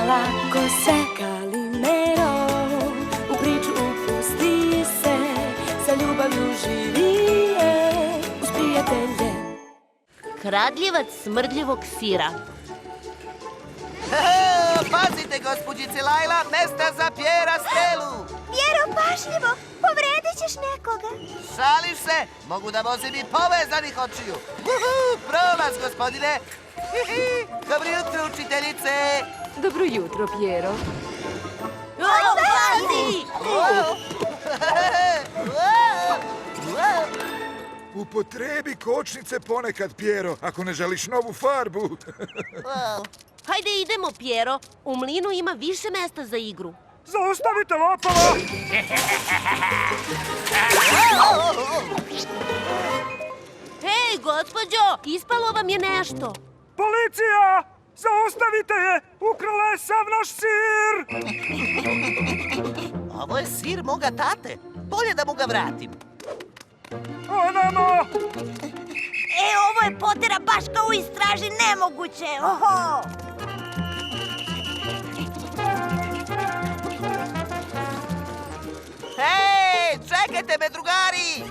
lako se Kalimero u priču upusti se, sa ljubavlju živi je uz prijatelje. Kradljivac smrdljivog sira. Pazite, gospođice Lajla, mesta za Pjera Stelu. Pjero, pažljivo, povredit ćeš nekoga. Šališ se, mogu da vozim i povezanih očiju. Prolaz, gospodine. Dobro jutro, učiteljice. Dobro jutro, Pjero. Pazi! Upotrebi kočnice ponekad, Pjero, ako ne želiš novu farbu. Hajde idemo, Pjero. U mlinu ima više mesta za igru. Zaustavite lopova! Hej, gospođo, ispalo vam je nešto. Policija! Zaustavite je! Ukrala je sav naš sir! Ovo je sir moga tate. Bolje da mu ga vratim. Onamo! Ovo je potera baš kao u Istraži nemoguće. Oho! Hej, čekajte me, drugari!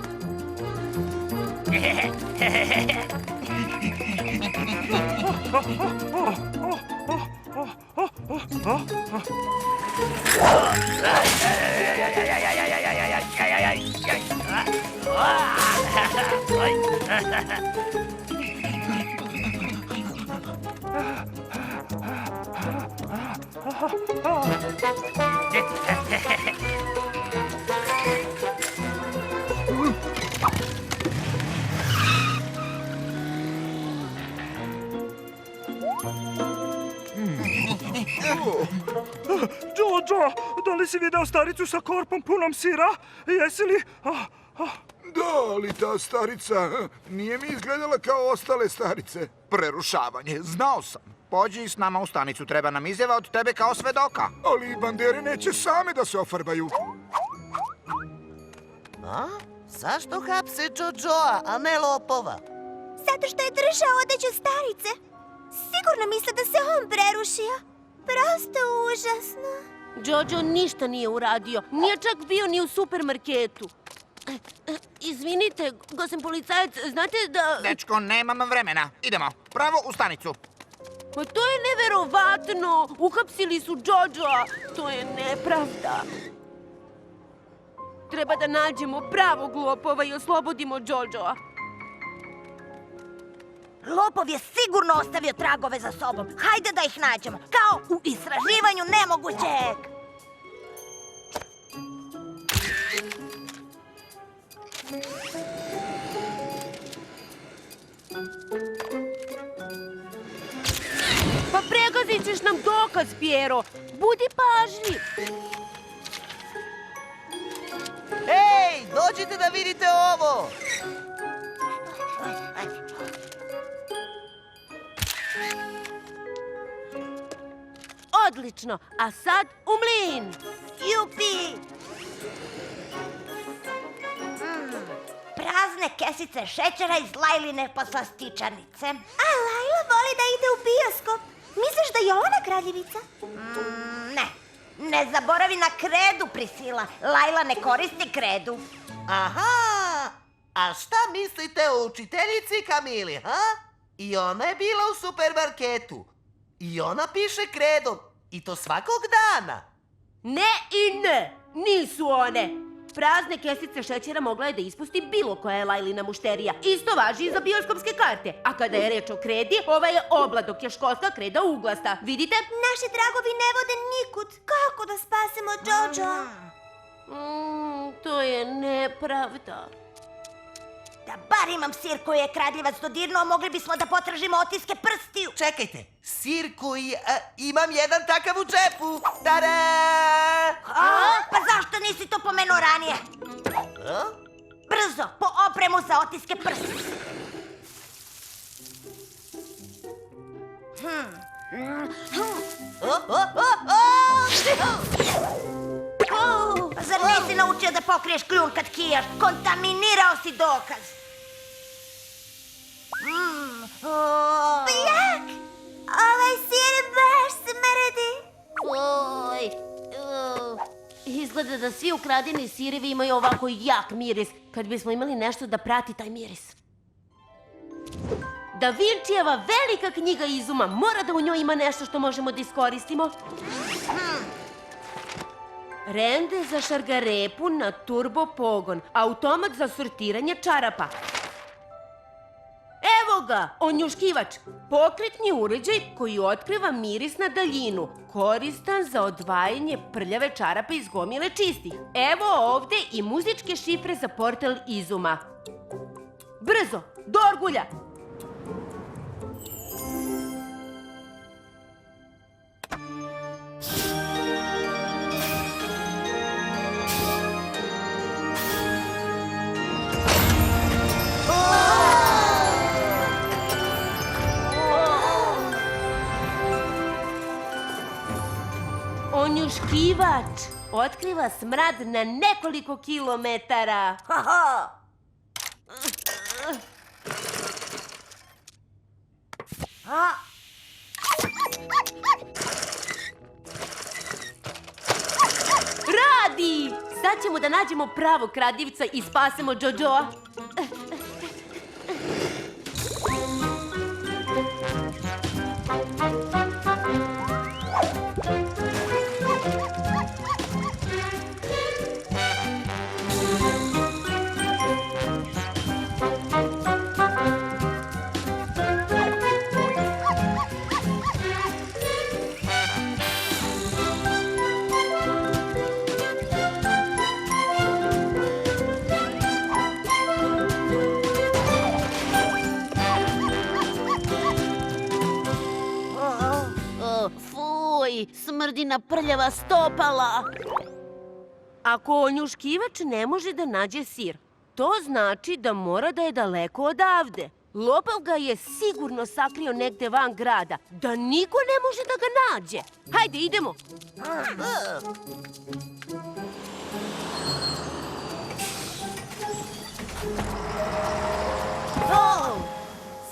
Jojo, da li si video staricu sa korpom punom sira? Jesi li? Da, ali ta starica nije mi izgledala kao ostale starice. Prerušavanje, znao sam. Pođi s nama u stanicu, treba nam izjava od tebe kao svedoka. Ali bandere neće same da se ofarbaju. A? Zašto hapse Jojoa, a ne lopova? Zato što je držao odeću starice. Sigurno misle da se on prerušio. Prosto užasno. Jojo ništa nije uradio. Nije čak bio ni u supermarketu. Izvinite, gosim policajac, znate da... Dečko, nemam vremena. Idemo, pravo u stanicu. Pa to je neverovatno. Uhapsili su Jojoa. To je nepravda. Treba da nađemo pravog lopova i oslobodimo Jojoa. Lopov je sigurno ostavio tragove za sobom. Hajde da ih nađemo, kao u Istraživanju nemogućeg. Pa pregazit ćeš nam dokaz, Pjero. Budi pažljiv. Hej, dođite da vidite ovo! Odlično, a sad u mlin. Jupi! Prazne kesice šećera iz Lajline poslastičarnice. A Lajla voli da ide u bioskop. Misliš da je ona kraljevica? Ne. Ne zaboravi na kredu, Prisila. Lajla ne koristi kredu. Aha! A šta mislite o učiteljici Kamili, ha? I ona je bila u supermarketu. I ona piše kredom. I to svakog dana. Ne i ne, nisu one. Prazne kesice šećera mogla je da ispusti bilo koja je Lajlina mušterija. Isto važi i za bioskopske karte. A kada je reč o kredi, ova je obla, dok je školska kreda uglasta. Vidite? Naši tragovi ne vode nikud. Kako da spasimo Jojoa? To je nepravda. Da bar imam sir koji je kradljivac dodirnuo, mogli bismo da potražimo otiske prstiju. Čekajte, sir koji... imam jedan takav u džepu. Tada! Pa zašto nisi to pomenuo ranije? Brzo, po opremu za otiske prstiju. Zar nisi naučio da pokriješ kljun kad kijaš? Kontaminirao si dokaz. Bljak! Ovaj sir baš smrdi. izgleda da svi ukradeni sirevi imaju ovako jak miris. Kad bismo imali nešto da prati taj miris. Da Vinčijeva velika knjiga izuma, mora da u njoj ima nešto što možemo da iskoristimo. Rende za šargarepu na turbo pogon. Automat za sortiranje čarapa. Evo ga, onjuškivač. Pokretni uređaj koji otkriva miris na daljinu. Koristan za odvajanje prljave čarape iz gomile čistih. Evo ovde i muzičke šifre za portal izuma. Brzo, do orgulja! Onjuškivač otkriva smrad na nekoliko kilometara. Radi! Sad ćemo da nađemo pravog kradljivca i spasemo Jojoa. Fuj, smrdi na prljava stopala. Ako onjuškivač ne može da nađe sir, to znači da mora da je daleko odavde. Lopav ga je sigurno sakrio negde van grada, da niko ne može da ga nađe. Hajde, idemo.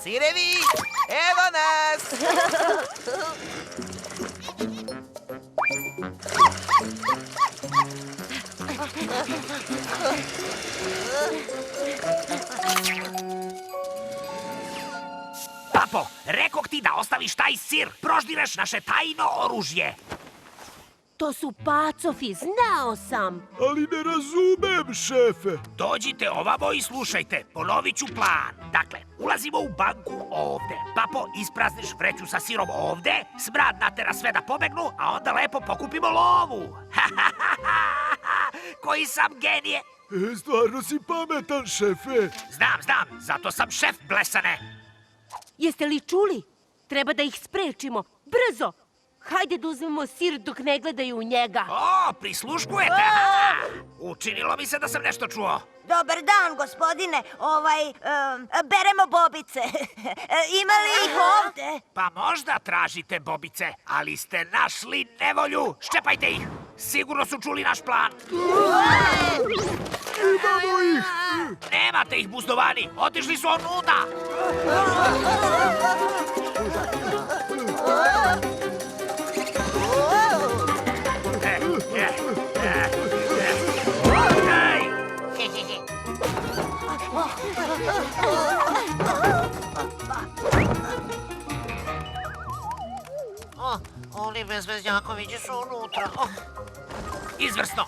Sirevi, evo nas! Papo, rekog ti da ostaviš taj sir, proždireš naše tajno oružje. To su pacofi, znao sam. Ali ne razumem, šefe. Dođite ovamo i slušajte, ponovit ću plan. Dakle, ulazimo u banku ovde. Papo, isprazniš vreću sa sirom ovde, smrad natera sve da pobegnu, a onda lepo pokupimo lovu. Koji sam genije? Stvarno si pametan, šefe. Znam, zato sam šef, blesane. Jeste li čuli? Treba da ih sprečimo. Brzo! Hajde da uzmemo sir dok ne gledaju u njega. O, prisluškujete? Aha. Učinilo mi se da sam nešto čuo. Dobar dan, gospodine. Beremo bobice. Ima li ih ovde? Pa možda tražite bobice, ali ste našli nevolju. Ščepajte ih. Sigurno su čuli naš plan. Imamo ih! Nemate ih, buzdovani. Otišli su onuda. Oni bezveznjakovići su unutra. Izvrsno,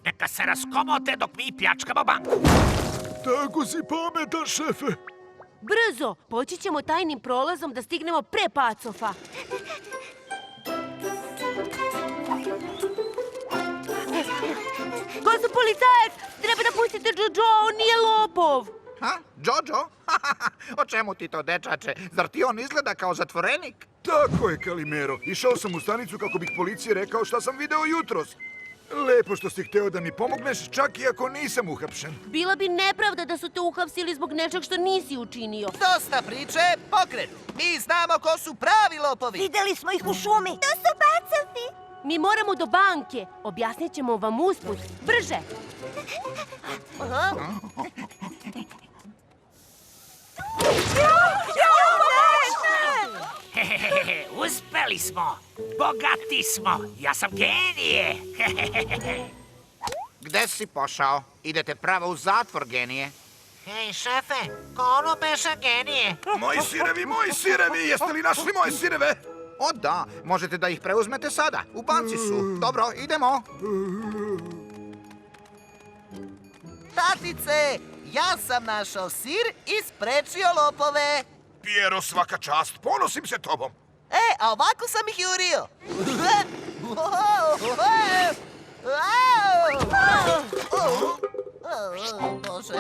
neka se raskomote dok mi pljačkamo banku. Tako si pametan, šefe. Brzo! Poći ćemo tajnim prolazom da stignemo pre pacofa. Gospod policajac! Treba da pustite Jojo, on nije lopov! Ha? Jojo? O čemu ti to, dečače? Zar ti on izgleda kao zatvorenik? Tako je, Kalimero. Išao sam u stanicu kako bih policiji rekao šta sam video jutros. Lepo što si hteo da mi pomogneš, čak i ako nisam uhapšen. Bila bi nepravda da su te uhapsili zbog nečeg što nisi učinio. Dosta priče, pokret. Mi znamo ko su pravi lopovi. Videli smo ih u šumi. To su bacovi. Mi moramo do banke. Objasnit ćemo vam usput. Brže! Uspeli smo. Bogati smo. Ja sam genije. Gde si pošao? Idete pravo u zatvor, genije. Hej, šefe, ko ono beša genije? Moji sirevi, jeste li našli moje sireve? O da, možete da ih preuzmete sada. U banci su. Dobro, idemo. Tatice, ja sam našao sir i sprečio lopove. Piero, svaka čast, ponosim se tobom. A ovako sam ih jurio. Bože.